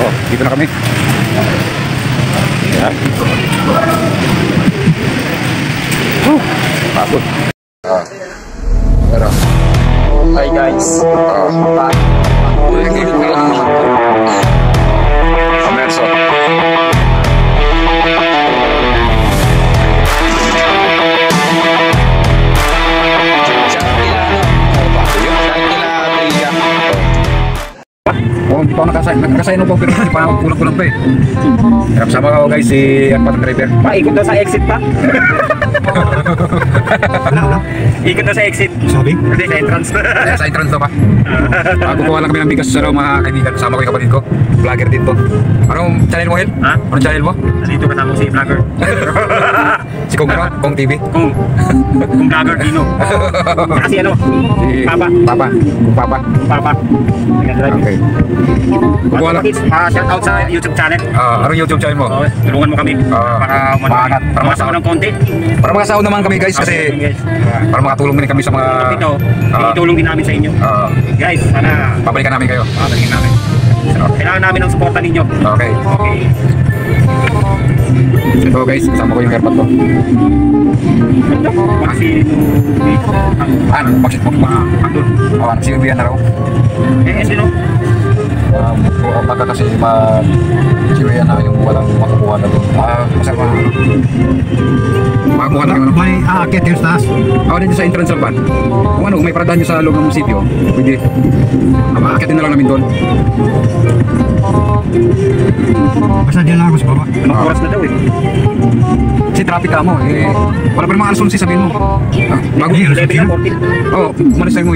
Oh, dito na kami. Yan. Pagod. Pero. Hi guys. Amerso. Oh, hindi pa ako nakasign mo po pero hindi pa ako kulang-kulang pa eh. Sama ako guys si Patang Driver. Ikot daw sa exit pa. Ikot daw sa exit. Sabi? Hindi, sa entrance. Sa entrance daw pa. Kukuha lang kami ng bigas sa mga kaibigan. Kasama ko yung kapatid ko. Vlogger din to. Anong channel mo, Hel? Ha? Anong channel mo? Nandito kasama si vlogger. Si Kong ano? Kong TV? Kung vlogger Dino. Kasi ano? Si Papa. Papa. Papa. Papa. Okay. Kukuha lang. Shout out sa YouTube channel. Anong YouTube channel mo? Tulungan mo kami para masahod ng konti. Para makasahod naman kami guys kasi para makatulong din kami sa mga ito, itulong din namin sa inyo. Guys, sana pabalikan namin kayo. pabalikan namin. Kailangan namin ng suporta ninyo. Okay. Okay. Ito guys, kasama ko yung airpot ko. Kasi Ano? Bakit mo? Ano? Si Ubian na raw? sino? Baka kasi mag-siwian na yung walang makukuha na doon. Masama. Makakuha na yung ano? May aakit yung taas. Dito sa entrance lang ba? Kung ano, kung may paradahan nyo sa loob ng munisipyo, pwede. Maakitin na lang namin doon. Basta dyan lang ako sa baba. Anong oras na daw eh? Kasi traffic ka mo, wala pa rin mga alas 11 sabihin mo. Bago 11 na 14. Oo,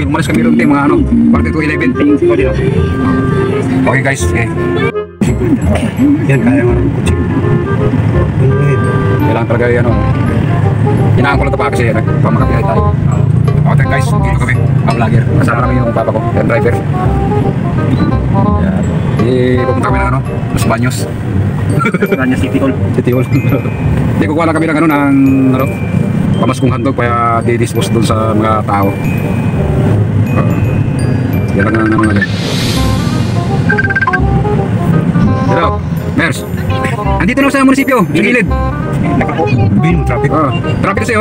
umalis kami doon, mga ano, quarter to 11. Okay guys, okay. Yan, kaya mo. Kailangan talaga yan, hinaan ko lang ito pa kasi pamakapihay tayo. Okay guys, dito kami, vlogger. Kasama namin yung papa ko, yung driver. Yan. Pupunta kami ng Los Baños. Kanya City Hall. City Hall. Kukuha lang kami ng ng pamaskong handog kaya di-dispose doon sa mga tao. Yan lang naman natin. Hello, Mers. Andito na sa munisipyo, sa gilid. Bin, traffic. Traffic kasi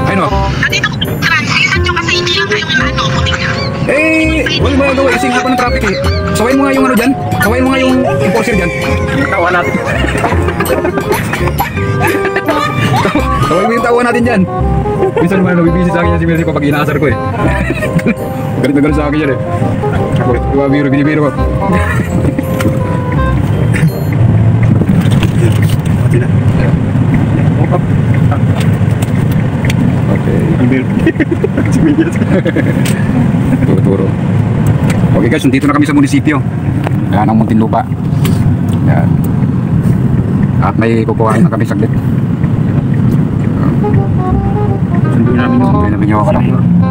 ayun Andito ko transition nyo kasi hindi lang kayo ano, puting na. wala magagawa kasi nga pa ng traffic eh. Sawayin mo nga yung dyan. Sawayin mo nga yung enforcer dyan. Tawa natin. Sawayin mo yung tawa natin dyan. Minsan naman nabibisi sa akin yan si Mercy pag inaasar ko eh. Galit na galit sa akin yan eh. Binibiro ko. Turo. Okay guys, dito na kami sa munisipyo. Yan ang Muntinlupa. Yan. At may kukuhain na kami saglit. Sunduin namin yung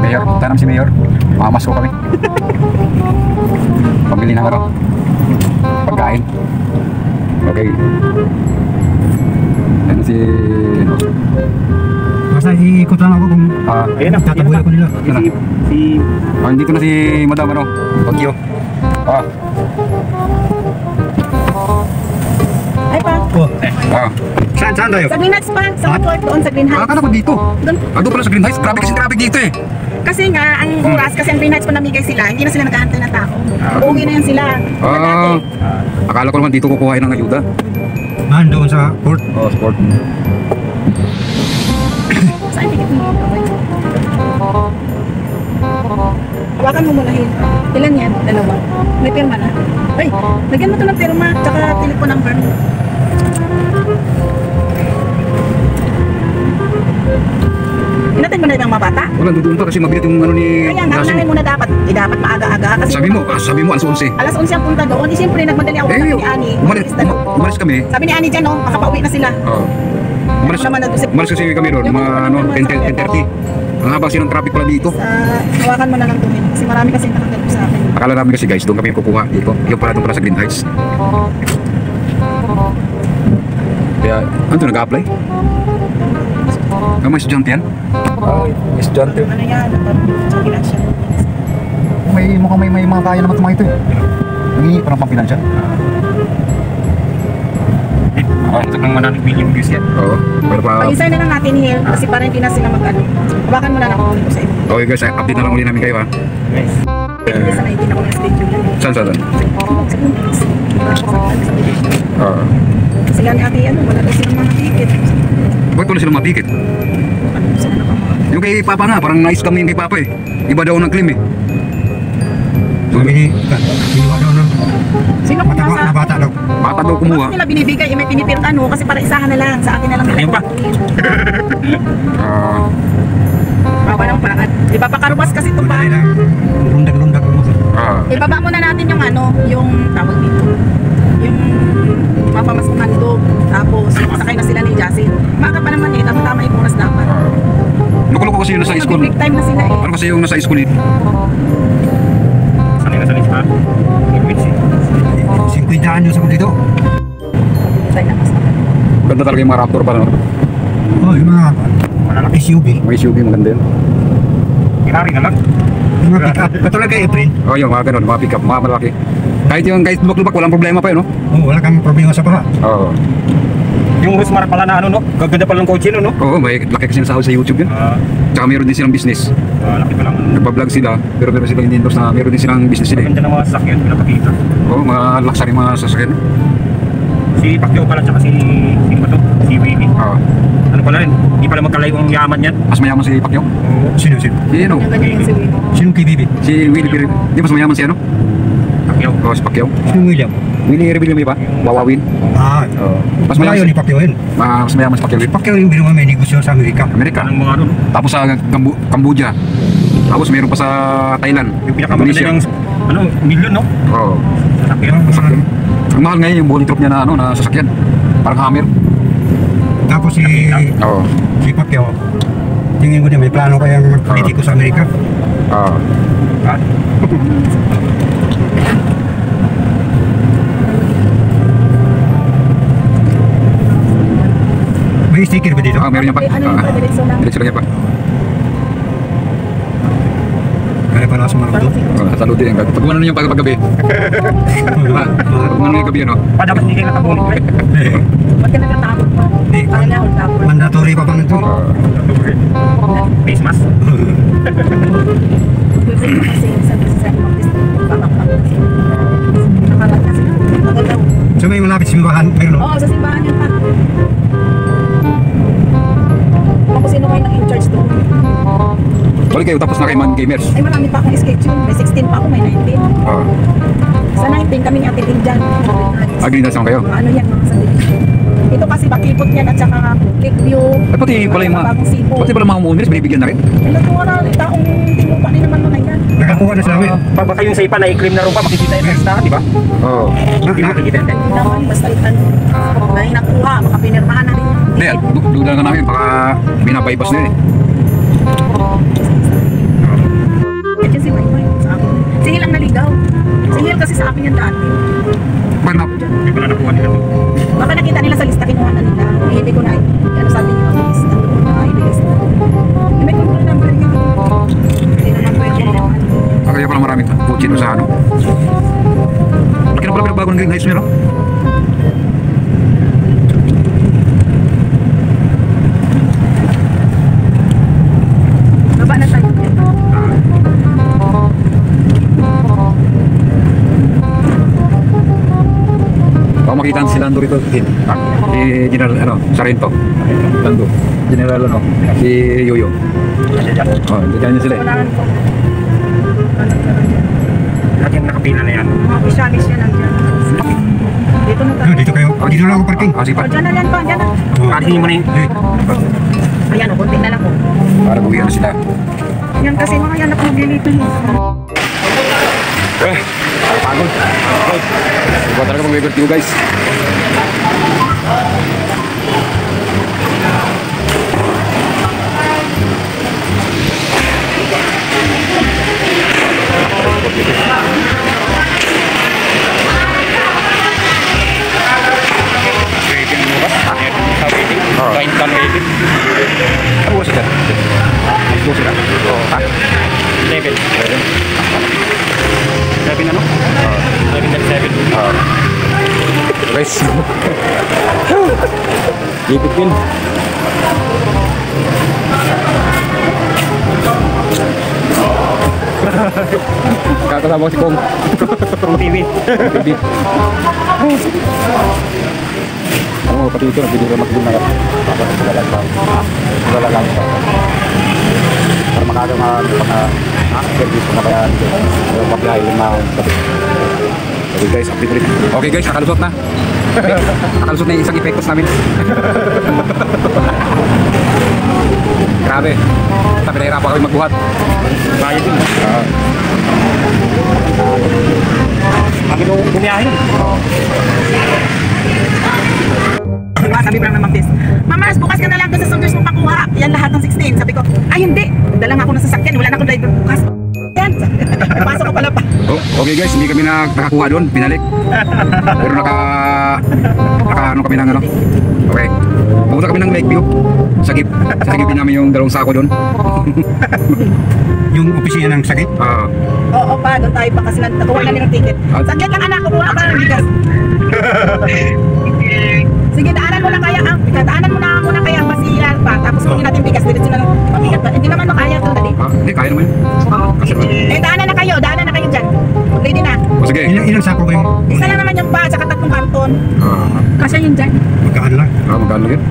Mayor. Punta namin si Mayor. Mamas ko kami. Pambili ng pagkain. Okay. Yan si Basta iikot lang ako kung Ayun na. tatabuhin ko nila. dito na si Madam Bagyo. Ay pa, Oh, Saan tayo? sa Green Heights pa, sa court doon sa Green Heights. Akala ko dito. Doon. Doon pala sa Green Heights. Grabe kasi traffic dito eh. Kasi nga, ang oras, kasi ang Green Heights pa namigay sila, hindi na sila nag-aantay ng tao. Uuwi na yan sila. Akala ko naman dito kukuhain ng ayuda. doon sa port. Sport. Saan ticket mo? Hawakan mo muna yun. Ilan yan? Dalawa. May pirma na. Ay, lagyan mo ito ng pirma, tsaka telephone number. Inatin mo na ibang mga bata? Wala, doon pa kasi mabilit yung ni... Kaya nga, unahin mo na dapat. Dapat maaga-aga. Kasi Sabi mo, alas 11. alas 11 ang punta doon. Di siyempre, nagmadali ako sabi ni Ani. Umalis kami. Sabi ni Ani dyan, makapauwi na sila. Umalis kasi kami doon, mga 10:30. Ang haba kasi ng traffic pala dito. Hawakan mo na lang doon. Kasi marami kasi nakakalap sa akin. Akala namin kasi guys, doon kami kukuha dito. Yung pala doon pala sa Green Heights. Kaya, ano to, nag-a-apply? May estudyante yan? Estudyante. Ano yan? Sa financial. Mukhang may mga kaya naman tumayo ito eh. Hindi parang pang-financial. Ito ng 100 million views yan. Oo. Pero pa... Pag-isay na lang natin, Hil, kasi parang hindi na sila mag-ano. Hawakan mo na lang ako sa iyo. Okay guys, update na lang uli namin kayo ha. Guys. Hindi sa 19 ako yung schedule yan. Saan? Oo. Sila ni ate, ano, wala daw silang mga ticket. Bakit wala silang matikit? Ano sila nakapag- Yung kay Papa nga, parang nice kami yung kay Papa eh. Iba daw ng claim eh. Sabi ni, kinuha daw ng Sino mataba pumasa? na bata daw. Bata daw kumuha. Bakit nila binibigay? May pinipirta, ano, kasi para isahan na lang. Sa akin na lang. Ayun pa. Ah, Baba ng paraan. Ipapakarwas kasi ito pa. Madali lang. Lundag-lundag mo. Ibaba muna natin yung ano, yung tawag dito. Yung mapamasukan doon. Tapos, sakay na sila ni Jasin. Maaga pa naman eh, tama-tama yung oras dapat. Nakulo ko kasi yung nasa school. Break time na sila eh. Ano kasi yung nasa school eh? Sanay na sanay sa Which 50 anyos ako dito. Tayo na mas. Ganda talaga yung mga Raptor pa no? Oh, yung mga malalaki. SUV. May SUV maganda yun. Ferrari na lang. Yung mga pick-up. Katulad kay Efren. Oh yung mga ganun, mga pick-up, mga malaki. Kahit lubak-lubak, walang problema pa yun no? Oh, wala kang problema sa baha. Oo. Yung Husmar pala na ano no? Gaganda pala ng kotse no? Oo, may laki kasi nasahod sa YouTube yun. Tsaka meron din silang business. Laki pa lang. Nagpa-vlog sila, pero meron silang endorse na meron din silang business sila eh. Ganda ng mga sasakyan, pinapakita. Oo, mga luxury mga sasakyan. Si Pacquiao pala tsaka sino ba to? Si Willie. Oo. Ano pala rin? Hindi pala magkalayo ang yaman yan. Mas mayaman si Pacquiao. Sino? Si ano? Yung ganyan yung si Willie. Sinong kay Bibi? Si Willie Piril. Di mas mayaman si ano? Pacquiao. Oo, si Pacquiao. Sinong William? Willie Rebellion may ba? Wawawin. Ah, Oo. Mas malayo mayaman ni Pacquiao yun. mas mayaman si Pacquiao. Pacquiao yung binuha may negosyo sa Amerika. Amerika. Anong mga ano no? Tapos sa Cambodia. Tapos meron pa sa Thailand. Yung pinakamaganda Indonesia. yung ano, million no? Oo. Sasakyan. Ang mahal ngayon yung bowling troop niya na ano na sasakyan. Parang Hammer. Tapos Oo. si Pacquiao, tingin ko din may plano kayang magpolitiko sa Amerika. Oo. Ah, May sticker ba dito? Meron niya pa. Ano yung padiretso lang? Diretso lang niya pa. Kaya pala sa mga Parang to. si- Salutin yung pag ano yung paggabi. Pag ano yung gabi ano. pa dapat hindi kayo nakabulit. Ba't ka nagtatakot pa? Hindi, Parang na hold up. mandatory pa bang ito? Face mask. Pwede kasi sabi sa office, babakbak kasi. Nakalat na sila. Tagal daw. So may malapit simbahan, mayroon. Oo, sa simbahan yan pa. Kung sino kayo nag-in-charge doon. Balik kayo tapos na kay Man Gamers. Ay, marami pa akong schedule. May 16 pa ako, may 19. Oo. Sa 19 kami ni Ate Din dyan. Agree na sama kayo. Mga ano yan, mga subdivision. Ito kasi bakipot yan at saka Lakeview. Eh pati pala yung mga Bagong Cebu. pati pala mga homeowners binibigyan na rin. Ay, natuwa na rin taong tinupa din naman mga yan. Nakakuha na sila. Baka yung sa ipa na i-claim na rin pa, makikita yung next na, di ba? Oo. Hindi makikita yung Hindi naman, basta itan. May nakuha, makapinirmahan na rin. Hindi, duda nga namin baka binabypass na yun eh. Kasi si Maymay sa akin. Si Hil ang naligaw. Si Hil kasi sa akin yan dati. Bakit na? Hindi ko na nakuha nila. Baka nakita nila sa lista, kinuha na nila. Eh, hindi ko na, ano sabi niyo, ang lista. Ibigay sa may control number niya. Hindi naman pwede naman. Kaya pala maraming kotse doon sa ano. Laki na pala pinagbago ng Green Heights nila. Baba na tayo. Baka makita si Lando rito. Si General ano, Sarento. Lando. General ano, si Yoyo. Oh, diyan niya sila eh. Unahan ko. Lahat yung nakapila na yan. Mga officialis yan nandiyan. Dito na tayo. Dito kayo. Dito lang ako parking. Sige O, pa. dyan na yan pa, dyan na. Parking mo na yun. Ayan, o, konti na lang po. Para buwian na sila. Yan kasi mga yan napaglilito yun. Pagod. Iba talaga mag-record you guys. Kain ka na edit. Ano sila? Ano sila? Ha? Level. ano? 737. Guys. Lipit din. Kakasama ko si Kong. Kung TV. Baby. Ano mo, pati ito, nagbili ka makilin na ka. Galalang pa. Para makagawa service ko na kaya dito. Pabiyahe yung mga. Okay guys, update ulit. Okay guys, nakalusot na. Nakalusot na yung isang epektos namin. Grabe. Sabi nahirapan kami magbuhat. Bayad yun. Ang ito bumiyahin. Diba, sabi parang naman this, Mamas, bukas ka na lang doon sa soldiers mo pakuha. Yan lahat ng 16. Sabi ko, ay hindi. Dala nga ako ng sasakyan. Wala na akong driver bukas. Yan. Pasok ko pala pa. Oh, okay guys, hindi kami nakakuha doon, pinalik. Pero ano kami ng ano. Okay. Pumunta kami ng Lakeview. Sagip namin yung dalawang sako doon. Yung opisina ng sakit. Oo pa, doon tayo pa kasi nakuha na nilang ticket. Saglit lang anak, kukuha ka ng bigas. Sige, daanan mo na kaya ang daanan mo na muna kaya masiyan pa. Tapos kunin natin bigas, diretso na lang pabigat pa. Hindi naman makaya to, dali. Hindi, kaya naman. Kasi Daanan na kayo dyan. Ready na. O sige. Ilang sako kayo? Isa lang naman yung pa, tsaka 3 karton. Kasi yun dyan. Magkaan lang. Magkano yun?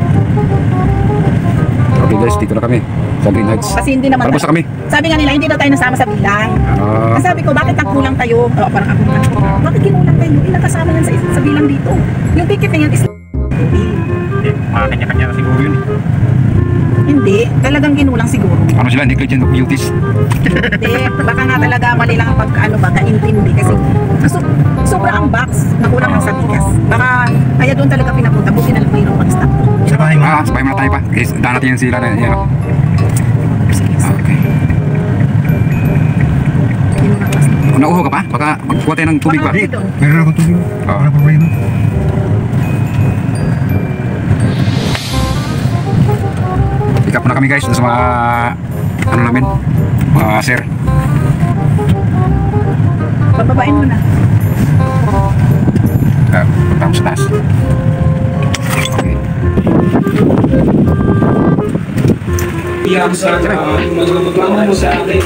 Okay guys, dito na kami. Sa Green Heights. Kasi hindi naman. Para basta kami. Sabi nga nila, hindi daw tayo nasama sa bilang. Kasi sabi ko, bakit nagkulang kayo? O, parang ako naman. Bakit kinulang kayo? Nakasama yan sa bilang dito. Yung ticket na yan is Mga kanya-kanya na siguro yun. hindi. Talagang kinulang siguro. Ano sila, negligent of duties. Hindi. Baka nga talaga mali lang ang pagkaintindi. Kasi sobra ang box. Nakulang lang sa bigas. Baka kaya doon talaga pinapunta. Buti na lang mayroong pag-stop. Sa bahay mo. Sabay muna tayo pa. Guys, daan natin yan sila na yan. Okay. Kinulang lang. Kung nauho ka pa, baka magkuha tayo ng tubig pa. Baka dito. Meron akong tubig. Wala problema. Pick up na kami guys doon sa mga ano namin, mga sir. Bababain mo na. Punta ko sa taas. Okay. Iyak sa mga magreklamo mo sa akin.